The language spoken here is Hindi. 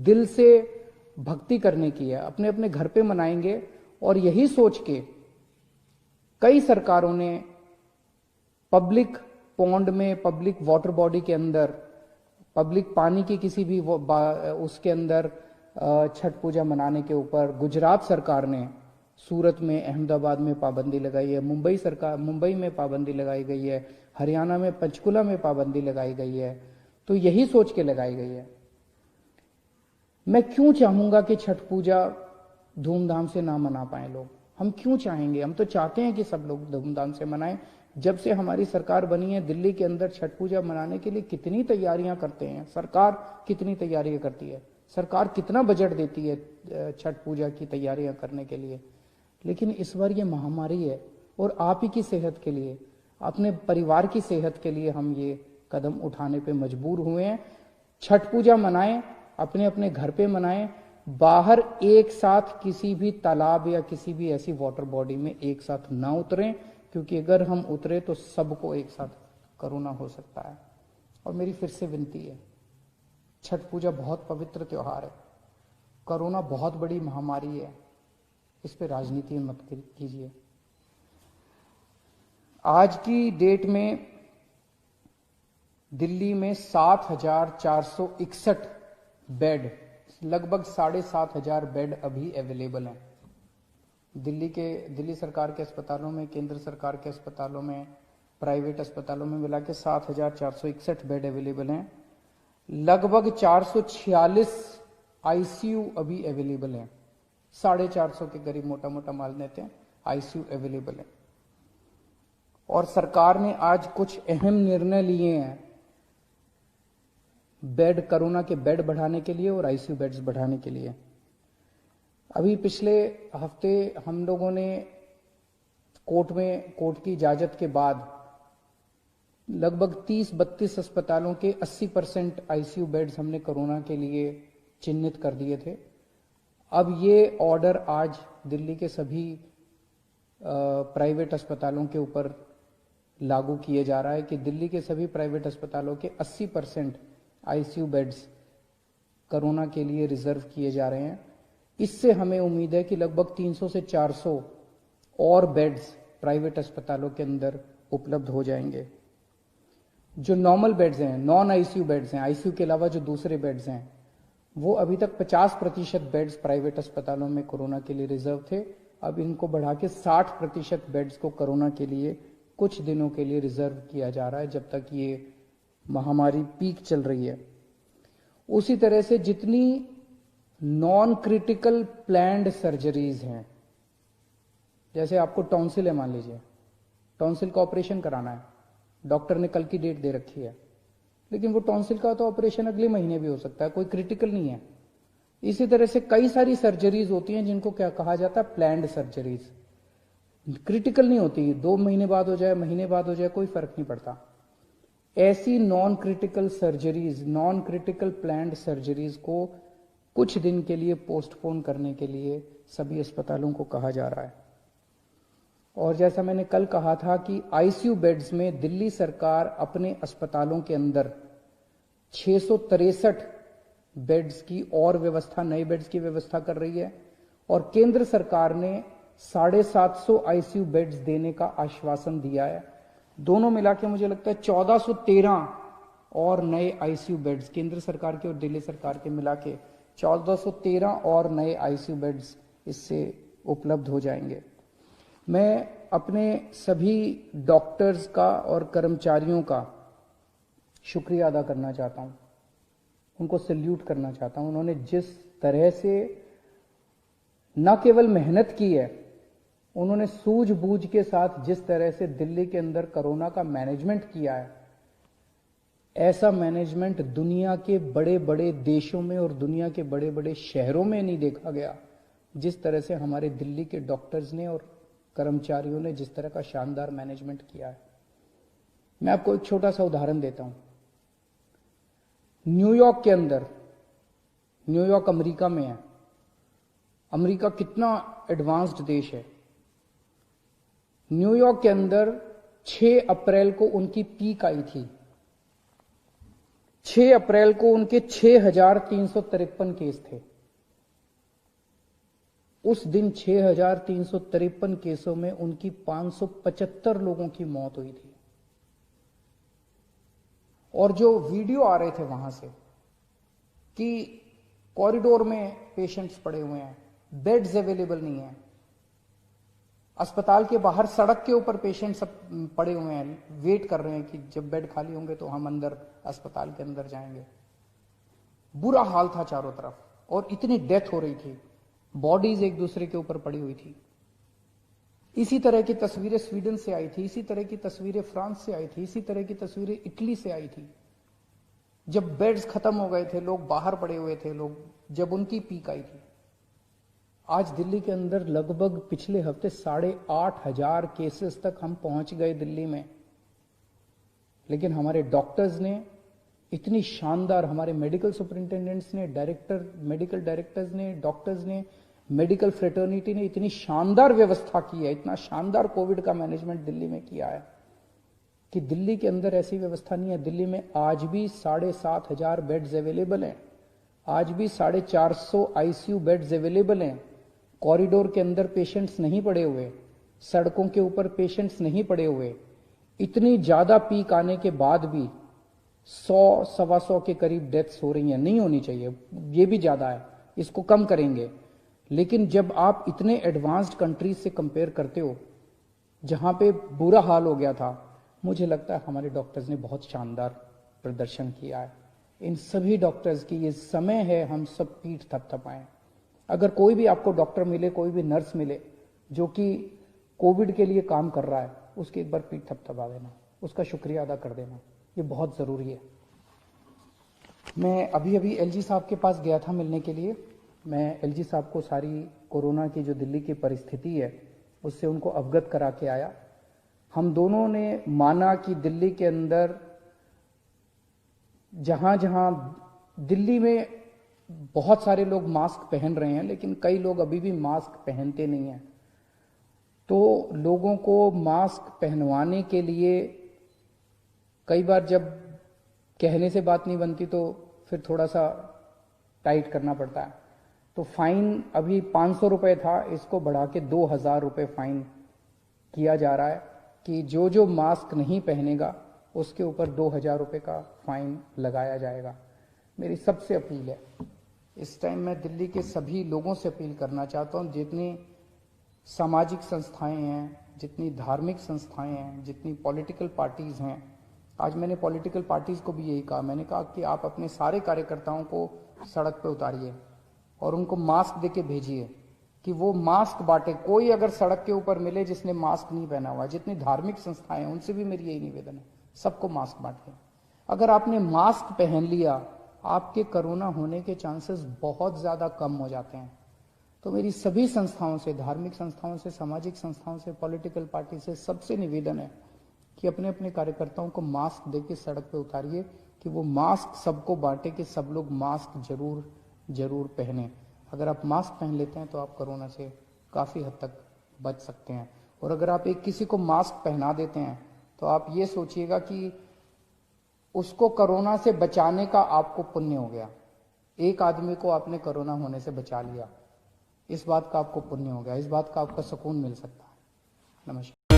दिल से भक्ति करने की है, अपने अपने घर पे मनाएंगे। और यही सोच के कई सरकारों ने पब्लिक पॉन्ड में, पब्लिक वाटर बॉडी के अंदर, पब्लिक पानी की किसी भी उसके अंदर छठ पूजा मनाने के ऊपर गुजरात सरकार ने सूरत में, अहमदाबाद में पाबंदी लगाई है, मुंबई में पाबंदी लगाई गई है, हरियाणा में पंचकुला में पाबंदी लगाई गई है। तो यही सोच के लगाई गई है। मैं क्यों चाहूंगा कि छठ पूजा धूमधाम से ना मना पाए लोग? हम क्यों चाहेंगे? हम तो चाहते हैं कि सब लोग धूमधाम से मनाएं। जब से हमारी सरकार बनी है, दिल्ली के अंदर छठ पूजा मनाने के लिए कितनी तैयारियां करते हैं, सरकार कितनी तैयारियां करती है, सरकार कितना बजट देती है छठ पूजा की तैयारियां करने के लिए। लेकिन इस बार ये महामारी है और आप ही की सेहत के लिए, अपने परिवार की सेहत के लिए हम ये कदम उठाने पे मजबूर हुए हैं। छठ पूजा मनाएं, अपने अपने घर पे मनाएं, बाहर एक साथ किसी भी तालाब या किसी भी ऐसी वाटर बॉडी में एक साथ ना उतरें, क्योंकि अगर हम उतरे तो सबको एक साथ कोरोना हो सकता है। और मेरी फिर से विनती है, छठ पूजा बहुत पवित्र त्योहार है, कोरोना बहुत बड़ी महामारी है, इस पे राजनीति मत कीजिए। आज की डेट में दिल्ली में 7,461 बेड, लगभग 7,500 बेड अभी अवेलेबल हैं। दिल्ली सरकार के अस्पतालों में, केंद्र सरकार के अस्पतालों में, प्राइवेट अस्पतालों में मिला के 7,461 बेड अवेलेबल हैं। लगभग 446 आईसीयू अभी अवेलेबल हैं। 450 के करीब मोटा मोटा मान लेते हैं आईसीयू अवेलेबल है। और सरकार ने आज कुछ अहम निर्णय लिए हैं बेड, कोरोना के बेड बढ़ाने के लिए और आईसीयू बेड्स बढ़ाने के लिए। अभी पिछले हफ्ते हम लोगों ने कोर्ट की इजाजत के बाद लगभग 30-32 अस्पतालों के 80% आईसीयू बेड्स हमने कोरोना के लिए चिन्हित कर दिए थे। अब ये ऑर्डर आज दिल्ली के सभी प्राइवेट अस्पतालों के ऊपर लागू किए जा रहा है कि दिल्ली के सभी प्राइवेट अस्पतालों के 80% आईसीयू बेड्स कोरोना के लिए रिजर्व किए जा रहे हैं। इससे हमें उम्मीद है कि लगभग 300 से 400 और बेड्स प्राइवेट अस्पतालों के अंदर उपलब्ध हो जाएंगे। जो नॉर्मल बेड्स हैं, नॉन आईसीयू बेड्स हैं, आईसीयू के अलावा जो दूसरे बेड्स हैं, वो अभी तक 50% बेड्स प्राइवेट अस्पतालों में कोरोना के लिए रिजर्व थे। अब इनको बढ़ा के 60% बेड्स को कोरोना के लिए कुछ दिनों के लिए रिजर्व किया जा रहा है, जब तक ये महामारी पीक चल रही है। उसी तरह से जितनी नॉन क्रिटिकल प्लान्ड सर्जरीज हैं, जैसे आपको टॉन्सिल है, मान लीजिए टॉन्सिल का ऑपरेशन कराना है, डॉक्टर ने कल की डेट दे रखी है, लेकिन वो टॉन्सिल का तो ऑपरेशन अगले महीने भी हो सकता है, कोई क्रिटिकल नहीं है। इसी तरह से कई सारी सर्जरीज होती हैं जिनको क्या कहा जाता है, प्लान्ड सर्जरीज। क्रिटिकल नहीं होती, 2 महीने बाद हो जाए, महीने बाद हो जाए, कोई फर्क नहीं पड़ता। ऐसी non critical surgeries, non critical planned surgeries को कुछ दिन के लिए पोस्टपोन करने के लिए सभी अस्पतालों को कहा जा रहा है। और जैसा मैंने कल कहा था कि आईसीयू बेड्स में दिल्ली सरकार अपने अस्पतालों के अंदर 663 बेड्स की और व्यवस्था, नए बेड्स की व्यवस्था कर रही है। और केंद्र सरकार ने 750 आईसीयू बेड्स देने का आश्वासन दिया है। दोनों मिला के मुझे लगता है 1413 और नए आईसीयू बेड्स, केंद्र सरकार के और दिल्ली सरकार के मिला के 1413 और नए आईसीयू बेड्स इससे उपलब्ध हो जाएंगे। मैं अपने सभी डॉक्टर्स का और कर्मचारियों का शुक्रिया अदा करना चाहता हूं, उनको सैल्यूट करना चाहता हूं। उन्होंने जिस तरह से न केवल मेहनत की है, उन्होंने सूझबूझ के साथ जिस तरह से दिल्ली के अंदर कोरोना का मैनेजमेंट किया है, ऐसा मैनेजमेंट दुनिया के बड़े बड़े देशों में और दुनिया के बड़े बड़े शहरों में नहीं देखा गया। जिस तरह से हमारे दिल्ली के डॉक्टर्स ने और कर्मचारियों ने जिस तरह का शानदार मैनेजमेंट किया है। मैं आपको एक छोटा सा उदाहरण देता हूं। न्यूयॉर्क के अंदर, न्यूयॉर्क अमेरिका में है, अमेरिका कितना एडवांस्ड देश है। न्यूयॉर्क के अंदर 6 अप्रैल को उनकी पीक आई थी। 6 अप्रैल को उनके 6,353 केस थे। उस दिन 6,353 केसों में उनकी 575 लोगों की मौत हुई थी। और जो वीडियो आ रहे थे वहां से कि कॉरिडोर में पेशेंट्स पड़े हुए हैं, बेड्स अवेलेबल नहीं है, अस्पताल के बाहर सड़क के ऊपर पेशेंट सब पड़े हुए हैं, वेट कर रहे हैं कि जब बेड खाली होंगे तो हम अंदर अस्पताल के अंदर जाएंगे। बुरा हाल था चारों तरफ, और इतनी डेथ हो रही थी, बॉडीज एक दूसरे के ऊपर पड़ी हुई थी। इसी तरह की तस्वीरें स्वीडन से आई थी, इसी तरह की तस्वीरें फ्रांस से आई थी, इसी तरह की तस्वीरें इटली से आई थी। जब बेड्स खत्म हो गए थे, लोग बाहर पड़े हुए थे, लोग जब उनकी पीक आई थी। आज दिल्ली के अंदर लगभग पिछले हफ्ते 8,500 केसेस तक हम पहुंच गए दिल्ली में। लेकिन हमारे डॉक्टर्स ने इतनी शानदार, हमारे मेडिकल सुपरिंटेंडेंट्स ने, मेडिकल डायरेक्टर्स ने, डॉक्टर्स ने, मेडिकल फ्रेटर्निटी ने इतनी शानदार व्यवस्था की है, इतना शानदार कोविड का मैनेजमेंट दिल्ली में किया है कि दिल्ली के अंदर ऐसी व्यवस्था नहीं है। दिल्ली में आज भी 7,500 बेड्स अवेलेबल हैं, आज भी 450 आईसीयू बेड्स अवेलेबल हैं। कॉरिडोर के अंदर पेशेंट्स नहीं पड़े हुए, सड़कों के ऊपर पेशेंट्स नहीं पड़े हुए। इतनी ज्यादा पीक आने के बाद भी 100-125 के करीब डेथ्स हो रही हैं। नहीं होनी चाहिए, ये भी ज्यादा है, इसको कम करेंगे। लेकिन जब आप इतने एडवांस्ड कंट्रीज से कंपेयर करते हो जहां पे बुरा हाल हो गया था, मुझे लगता है हमारे डॉक्टर्स ने बहुत शानदार प्रदर्शन किया है। इन सभी डॉक्टर्स की ये समय है हम सब पीठ थपथपाएं। अगर कोई भी आपको डॉक्टर मिले, कोई भी नर्स मिले जो कि कोविड के लिए काम कर रहा है, उसकी एक बार पीठ थपथपा देना, उसका शुक्रिया अदा कर देना, ये बहुत जरूरी है। मैं अभी एलजी साहब के पास गया था मिलने के लिए। मैं एलजी साहब को सारी कोरोना की जो दिल्ली की परिस्थिति है उससे उनको अवगत करा के आया। हम दोनों ने माना कि दिल्ली के अंदर जहां जहां दिल्ली में बहुत सारे लोग मास्क पहन रहे हैं, लेकिन कई लोग अभी भी मास्क पहनते नहीं हैं, तो लोगों को मास्क पहनवाने के लिए कई बार जब कहने से बात नहीं बनती तो फिर थोड़ा सा टाइट करना पड़ता है। तो फाइन अभी 500 रुपए था, इसको बढ़ा के 2,000 रुपए फाइन किया जा रहा है कि जो जो मास्क नहीं पहनेगा उसके ऊपर 2,000 रुपए का फाइन लगाया जाएगा। मेरी सबसे अपील है, इस टाइम मैं दिल्ली के सभी लोगों से अपील करना चाहता हूं, जितनी सामाजिक संस्थाएं हैं, जितनी धार्मिक संस्थाएं हैं, जितनी पॉलिटिकल पार्टीज हैं। आज मैंने पॉलिटिकल पार्टीज को भी यही कहा, मैंने कहा कि आप अपने सारे कार्यकर्ताओं को सड़क पे उतारिए और उनको मास्क देके भेजिए कि वो मास्क बांटे। कोई अगर सड़क के ऊपर मिले जिसने मास्क नहीं पहना हुआ, जितनी धार्मिक संस्थाएं हैं उनसे भी मेरी यही निवेदन है, सबको मास्क बांटिए। अगर आपने मास्क पहन लिया, आपके कोरोना होने के चांसेस बहुत ज्यादा कम हो जाते हैं। तो मेरी सभी संस्थाओं से, धार्मिक संस्थाओं से, सामाजिक संस्थाओं से, पॉलिटिकल पार्टी से सबसे निवेदन है कि अपने अपने कार्यकर्ताओं को मास्क देके सड़क पे उतारिए कि वो मास्क सबको बांटे कि सब लोग मास्क जरूर पहने। अगर आप मास्क पहन लेते हैं तो आप कोरोना से काफी हद तक बच सकते हैं। और अगर आप एक किसी को मास्क पहना देते हैं तो आप ये सोचिएगा कि उसको कोरोना से बचाने का आपको पुण्य हो गया। एक आदमी को आपने कोरोना होने से बचा लिया, इस बात का आपको पुण्य हो गया, इस बात का आपको सुकून मिल सकता है। नमस्कार।